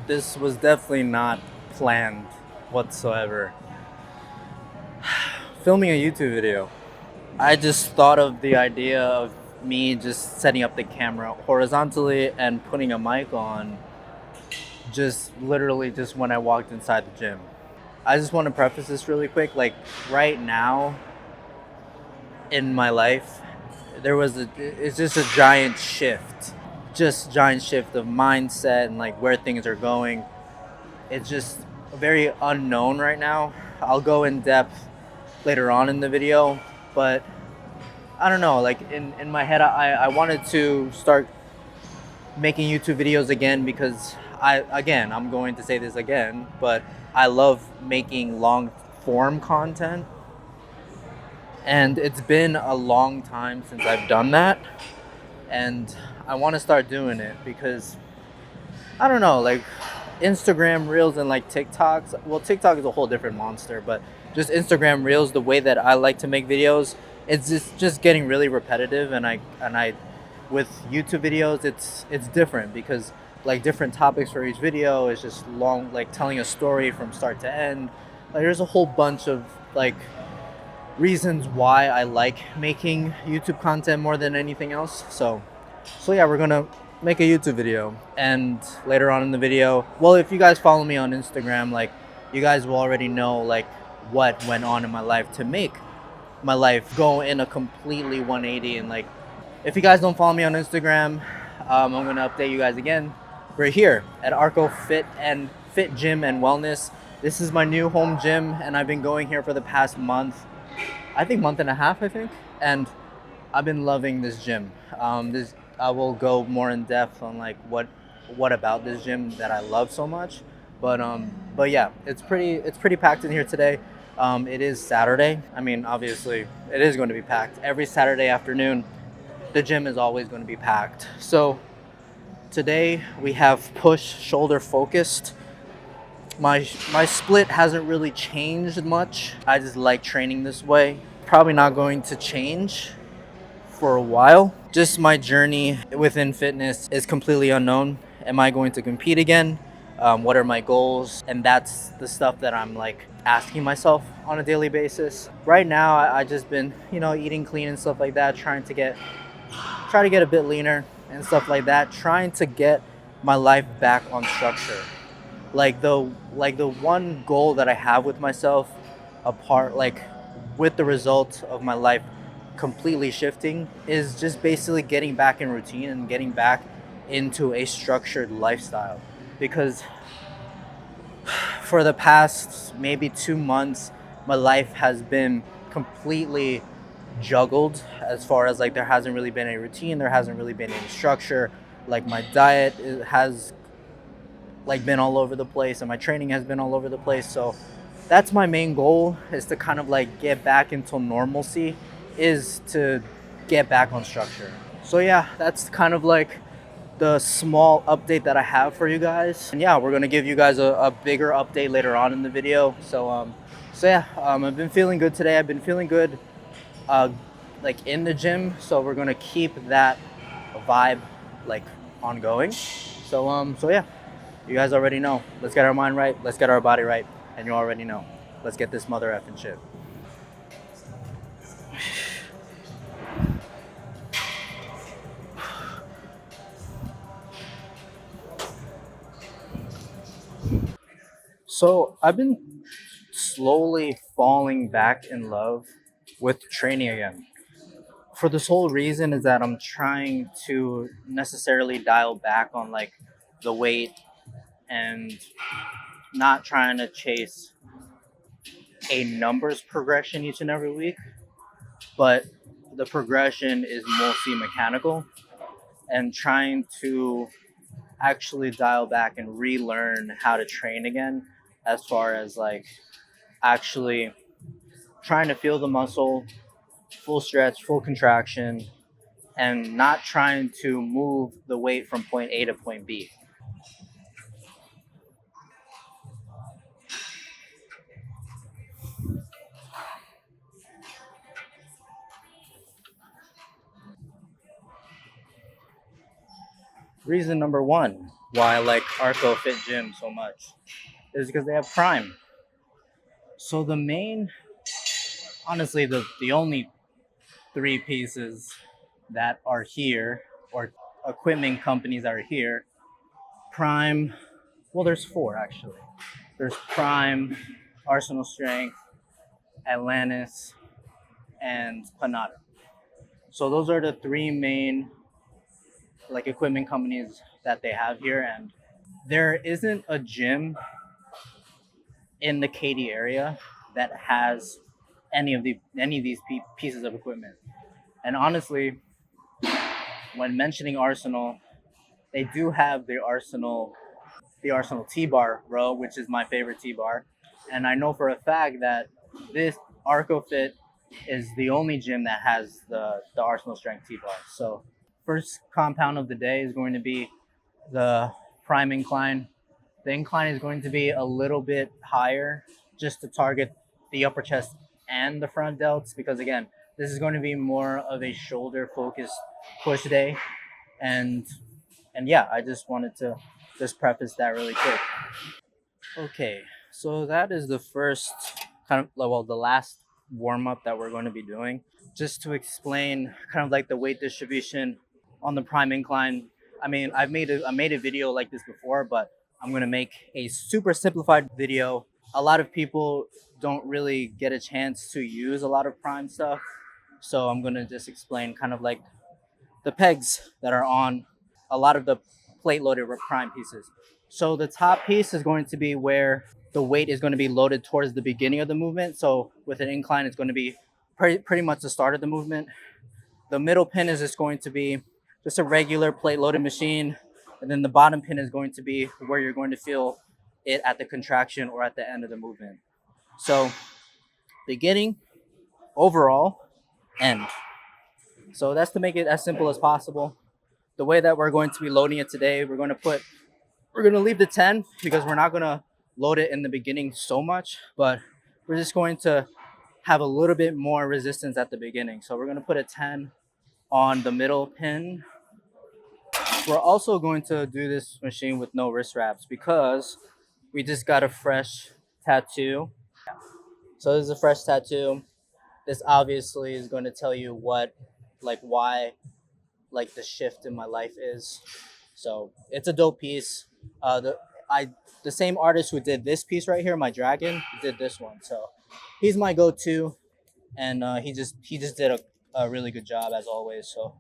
This was definitely not planned whatsoever. Filming a YouTube video. I just thought of the idea of me just setting up the camera horizontally and putting a mic on just literally just when I walked inside the gym. I just want to preface this really quick. Like right now in my life, it's just a giant shift of mindset and like where things are going. It's just very unknown right now. I'll go in depth later on in the video, but I don't know, like in my head, I wanted to start making YouTube videos again because I'm going to say this again, but I love making long form content. And it's been a long time since I've done that. And I want to start doing it because I don't know, like Instagram Reels and like TikToks. Well, TikTok is a whole different monster, but just Instagram Reels, the way that I like to make videos, it's just getting really repetitive. And I with YouTube videos, it's different because like different topics for each video is just long, like telling a story from start to end. Like there's a whole bunch of like reasons why I like making YouTube content more than anything else. So yeah, we're gonna make a YouTube video, and later on in the video, well, if you guys follow me on Instagram, like you guys will already know like what went on in my life to make my life go in a completely 180. And like, if you guys don't follow me on Instagram, I'm gonna update you guys again. We're here at Arco Fit Gym and Wellness. This is my new home gym, and I've been going here for the past month. I think month and a half, I think, and I've been loving this gym. This I will go more in depth on like what about this gym that I love so much. But yeah, it's pretty packed in here today. It is Saturday. I mean, obviously, it is going to be packed every Saturday afternoon. The gym is always going to be packed. So today we have push shoulder focused. My split hasn't really changed much. I just like training this way. Probably not going to change for a while. Just my journey within fitness is completely unknown. Am I going to compete again? What are my goals? And that's the stuff that I'm like asking myself on a daily basis. Right now, I just been, eating clean and stuff like that, try to get a bit leaner and stuff like that, trying to get my life back on structure. Like the one goal that I have with myself, apart like with the result of my life completely shifting, is just basically getting back in routine and getting back into a structured lifestyle. Because for the past maybe 2 months, my life has been completely juggled, as far as like there hasn't really been a routine, there hasn't really been any structure. Like my diet has like been all over the place, and my training has been all over the place. So that's my main goal, is to kind of like get back into normalcy, is to get back on structure. So yeah, that's kind of like the small update that I have for you guys. And yeah, we're gonna give you guys a bigger update later on in the video. So I've been feeling good today. I've been feeling good uh, like in the gym. So we're gonna keep that vibe like ongoing. So yeah, you guys already know. Let's get our mind right. Let's get our body right. And you already know. Let's get this mother effing shit. So I've been slowly falling back in love with training again. For this whole reason is that I'm trying to necessarily dial back on like the weight, and not trying to chase a numbers progression each and every week, but the progression is mostly mechanical, and trying to actually dial back and relearn how to train again, as far as like actually trying to feel the muscle, full stretch, full contraction, and not trying to move the weight from point A to point B. Reason number one, why I like Arco Fit Gym so much is because they have Prime. So the main, honestly, the only three pieces that are here, or equipment companies that are here, Prime. Well, there's four actually. There's Prime, Arsenal Strength, Atlantis, and Panada. So those are the three main like equipment companies that they have here, and there isn't a gym in the Katy area that has any of these pieces of equipment. And honestly, when mentioning Arsenal, they do have the Arsenal T-bar row, which is my favorite T-bar. And I know for a fact that this ArcoFit is the only gym that has the Arsenal Strength T-bar. So first compound of the day is going to be the prime incline. The incline is going to be a little bit higher just to target the upper chest and the front delts because again, this is going to be more of a shoulder focused push day. And and yeah, I just wanted to just preface that really quick. Okay, so that is the first kind of well, the last warm up that we're going to be doing. Just to explain kind of like the weight distribution on the prime incline. I mean, I made a video like this before, but I'm gonna make a super simplified video. A lot of people don't really get a chance to use a lot of prime stuff, so I'm gonna just explain kind of like the pegs that are on a lot of the plate loaded prime pieces. So the top piece is going to be where the weight is going to be loaded towards the beginning of the movement. So with an incline, it's going to be pretty much the start of the movement. The middle pin is just going to be just a regular plate loaded machine. And then the bottom pin is going to be where you're going to feel it at the contraction or at the end of the movement. So beginning, overall, end. So that's to make it as simple as possible. The way that we're going to be loading it today, we're going to leave the 10 because we're not going to load it in the beginning so much, but we're just going to have a little bit more resistance at the beginning. So we're going to put a 10 on the middle pin. We're also going to do this machine with no wrist wraps because we just got a fresh tattoo. So this is a fresh tattoo. This obviously is going to tell you why like the shift in my life is. So it's a dope piece. The same artist who did this piece right here, my dragon, did this one. So he's my go-to, and he just did a really good job as always. So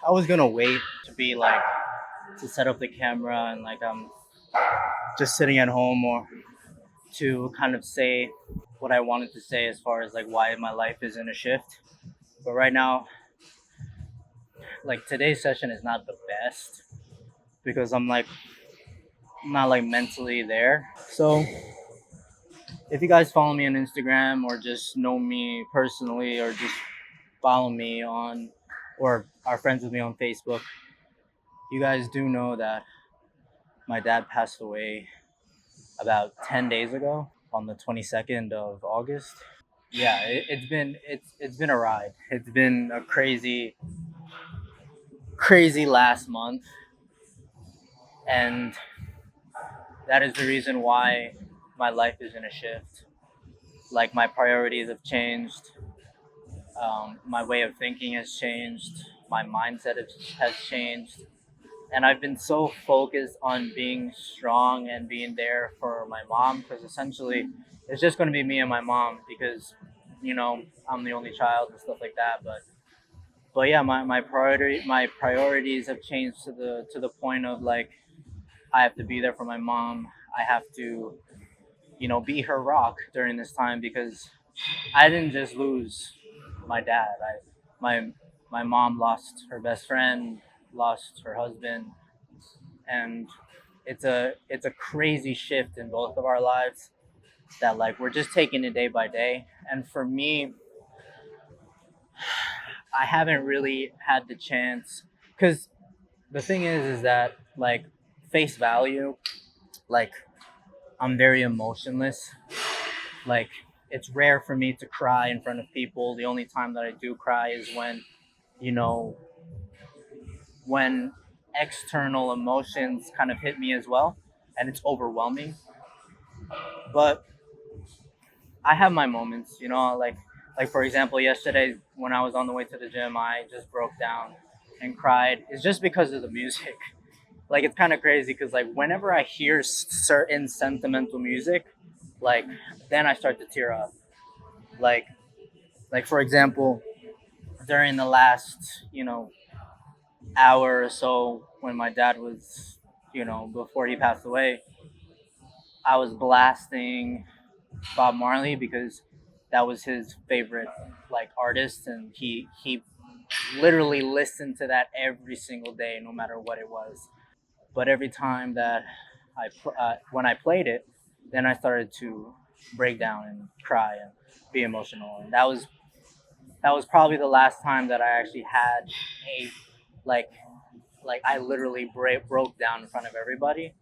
I was gonna wait to be like to set up the camera and like I'm just sitting at home or to kind of say what I wanted to say as far as like why my life is in a shift. But right now, like today's session is not the best because I'm not like mentally there. So if you guys follow me on Instagram or just know me personally or just follow me on or are friends with me on Facebook, you guys do know that my dad passed away about 10 days ago on the 22nd of August. Yeah, it's been a ride. It's been a crazy last month, and that is the reason why my life is in a shift. Like my priorities have changed, my way of thinking has changed, my mindset has changed, And I've been so focused on being strong and being there for my mom, because essentially it's just going to be me and my mom, because I'm the only child and stuff like that. But yeah, my priorities have changed to the point of like I have to be there for my mom. I have to be her rock during this time, because I didn't just lose my dad. My my mom lost her best friend, lost her husband, and it's a crazy shift in both of our lives, that like we're just taking it day by day. And for me, I haven't really had the chance, because the thing is that like face value, like I'm very emotionless. Like it's rare for me to cry in front of people. The only time that I do cry is you know when external emotions kind of hit me as well, and it's overwhelming. But I have my moments, like for example, yesterday when I was on the way to the gym, I just broke down and cried. It's just because of the music. Like it's kind of crazy, because like whenever I hear certain sentimental music, like then I start to tear up. Like like for example, during the last hour or so, when my dad was before he passed away, I was blasting Bob Marley, because that was his favorite like artist, and he literally listened to that every single day, no matter what it was. But every time that when I played it, then I started to break down and cry and be emotional, and that was probably the last time that I actually had a like I literally broke down in front of everybody.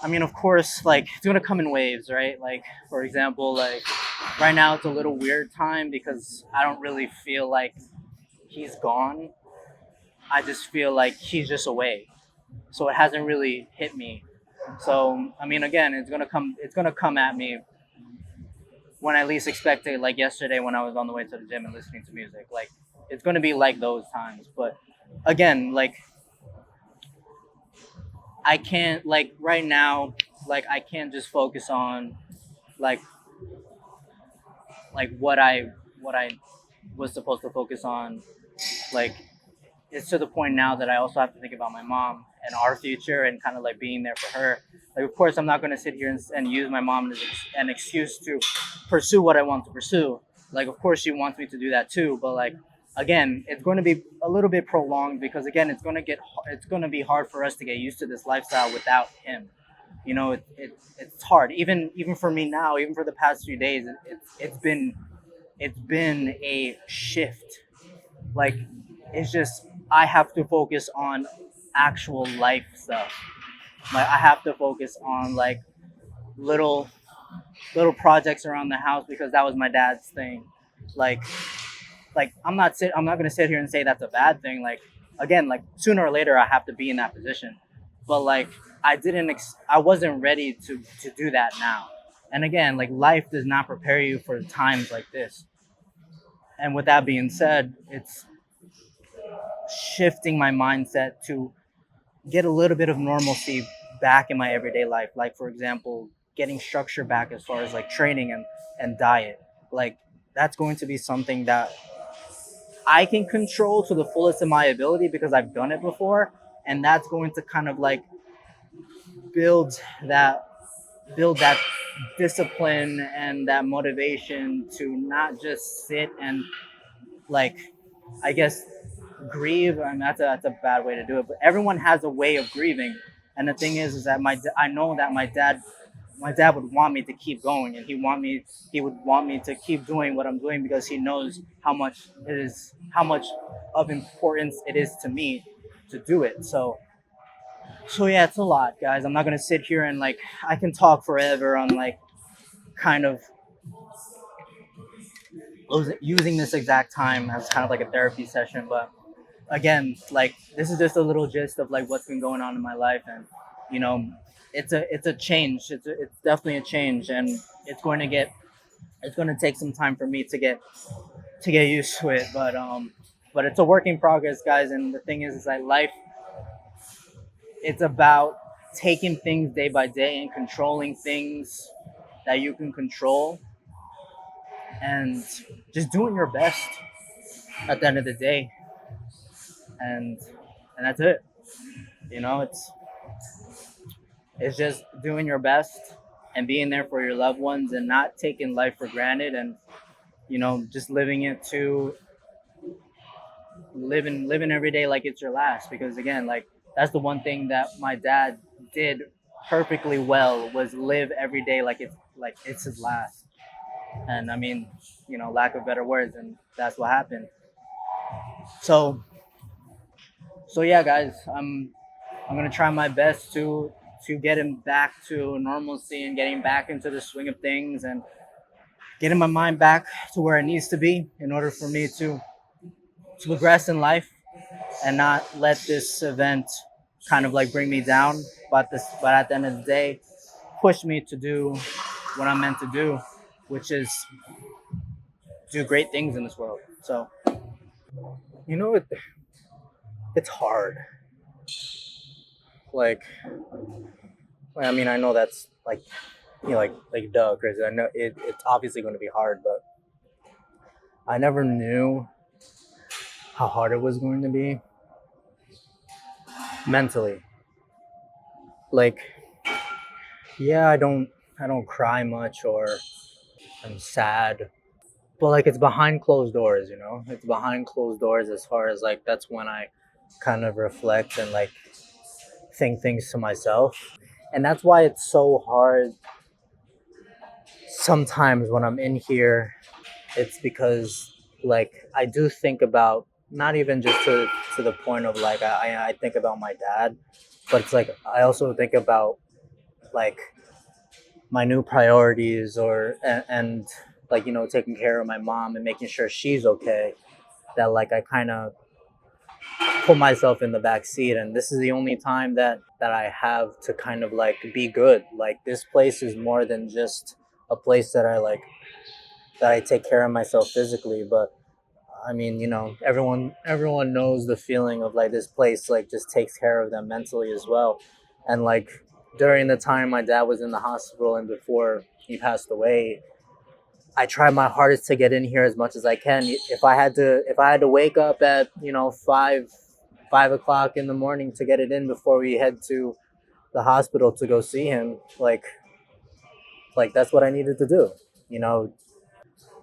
I mean, of course, like it's gonna come in waves, right? Like for example, like right now it's a little weird time, because I don't really feel like he's gone. I just feel like he's just away. So it hasn't really hit me. So I mean, again, it's gonna come. It's gonna come at me when I least expect it. Like yesterday, when I was on the way to the gym and listening to music, like it's gonna be like those times. But again, like I can't, like right now, like I can't just focus on like what I was supposed to focus on. Like it's to the point now that I also have to think about my mom and our future, and kind of like being there for her. Like of course I'm not going to sit here and use my mom as an excuse to pursue what I want to pursue. Like of course she wants me to do that too, but like again it's going to be a little bit prolonged, because again it's going to be hard for us to get used to this lifestyle without him. It's hard, even for me now, even for the past few days. It's been a shift. Like it's just I have to focus on actual life stuff. Like I have to focus on like little little projects around the house, because that was my dad's thing. Like I'm not gonna sit here and say that's a bad thing. Like again, like sooner or later I have to be in that position. But like I wasn't ready to do that now. And again, like life does not prepare you for times like this. And with that being said, it's shifting my mindset to get a little bit of normalcy back in my everyday life. Like for example, getting structure back as far as like training and diet. Like that's going to be something that I can control to the fullest of my ability, because I've done it before. And that's going to kind of like build that build that discipline and that motivation to not just sit and like I guess grieve. I mean, that's a bad way to do it, but everyone has a way of grieving. And the thing is that I know that my dad would want me to keep going, and he would want me to keep doing what I'm doing, because he knows how much of importance it is to me to do it. So yeah, it's a lot, guys. I'm not gonna sit here and like I can talk forever on like kind of using this exact time as kind of like a therapy session. But again, like this is just a little gist of like what's been going on in my life. And you know it's a change. It's definitely a change, and it's going to get it's going to take some time for me to get used to it. But it's a work in progress, guys. And the thing is that life it's about taking things day by day and controlling things that you can control, and just doing your best at the end of the day. And that's it. You know, it's just doing your best and being there for your loved ones and not taking life for granted, and just living every day like it's your last. Because again, like, that's the one thing that my dad did perfectly well, was live every day like it's his last. And I mean, lack of better words, and that's what happened. So yeah, guys, I'm gonna try my best to get him back to normalcy and getting back into the swing of things, and getting my mind back to where it needs to be in order for me to progress in life, and not let this event kind of like bring me down. But at the end of the day, push me to do what I'm meant to do, which is do great things in this world. So it's hard. Like, I mean, I know that's like, like duh, crazy. I know it's obviously going to be hard, but I never knew how hard it was going to be mentally. Like, yeah, I don't cry much, or I'm sad, but like, it's behind closed doors. It's behind closed doors, as far as like, that's when I kind of reflect and like think things to myself. And that's why it's so hard sometimes when I'm in here. It's because, like, I do think about, not even just to the point of like, I think about my dad, but it's like I also think about like my new priorities, and like, taking care of my mom and making sure she's okay. That, like, I kind of put myself in the back seat, and this is the only time that I have to kind of like be good. Like, this place is more than just a place that I take care of myself physically, but I mean, everyone knows the feeling of like, this place like just takes care of them mentally as well. And like, during the time my dad was in the hospital and before he passed away, I tried my hardest to get in here as much as I can. If I had to wake up at 5 o'clock in the morning to get it in before we head to the hospital to go see him, like that's what I needed to do. You know,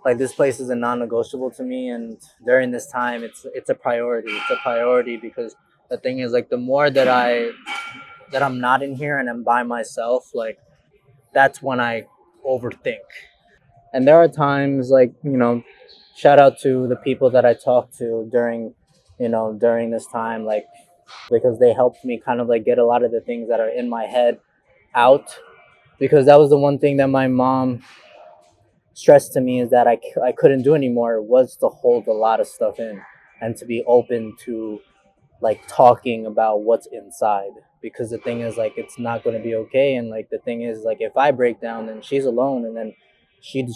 like, this place is a non-negotiable to me, and during this time it's a priority. It's a priority because the thing is, like, the more that I'm not in here and I'm by myself, like, that's when I overthink. And there are times, like, shout out to the people that I talked to during this time, like, because they helped me kind of like get a lot of the things that are in my head out. Because that was the one thing that my mom stressed to me, is that I couldn't do anymore, was to hold a lot of stuff in, and to be open to like talking about what's inside. Because the thing is, like, it's not going to be okay. And like, the thing is, like, if I break down, then she's alone, and then she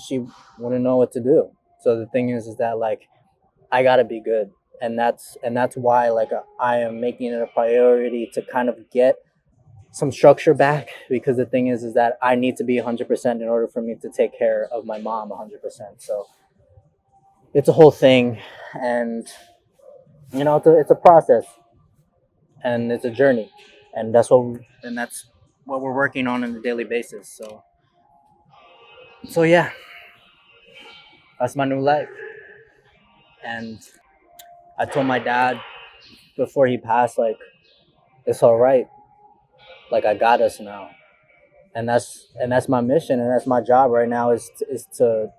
wouldn't know what to do. So the thing is that, like, I got to be good. And that's why, like, I am making it a priority to kind of get some structure back. Because the thing is that I need to be 100% in order for me to take care of my mom 100%. So it's a whole thing. And it's a process, and it's a journey, and that's what we're working on a daily basis. So yeah, that's my new life. And I told my dad before he passed, like, it's all right, like, I got us now. And that's my mission, and that's my job right now, is to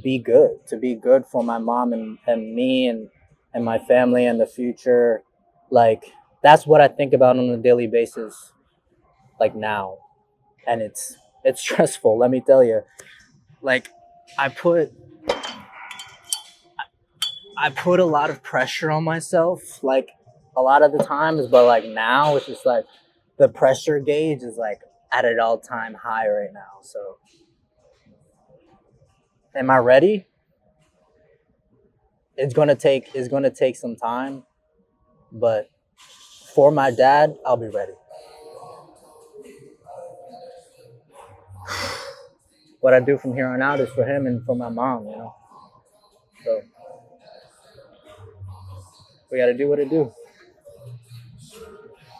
be good, for my mom, and me, and my family, and the future. Like, that's what I think about on a daily basis, like, now. And it's stressful, let me tell you. Like, I put I put a lot of pressure on myself, like, a lot of the times, but like, now it's just like the pressure gauge is like at an all-time high right now. So, am I ready? It's gonna take some time, but for my dad, I'll be ready. What I do from here on out is for him and for my mom, you know. So we got to do what it do.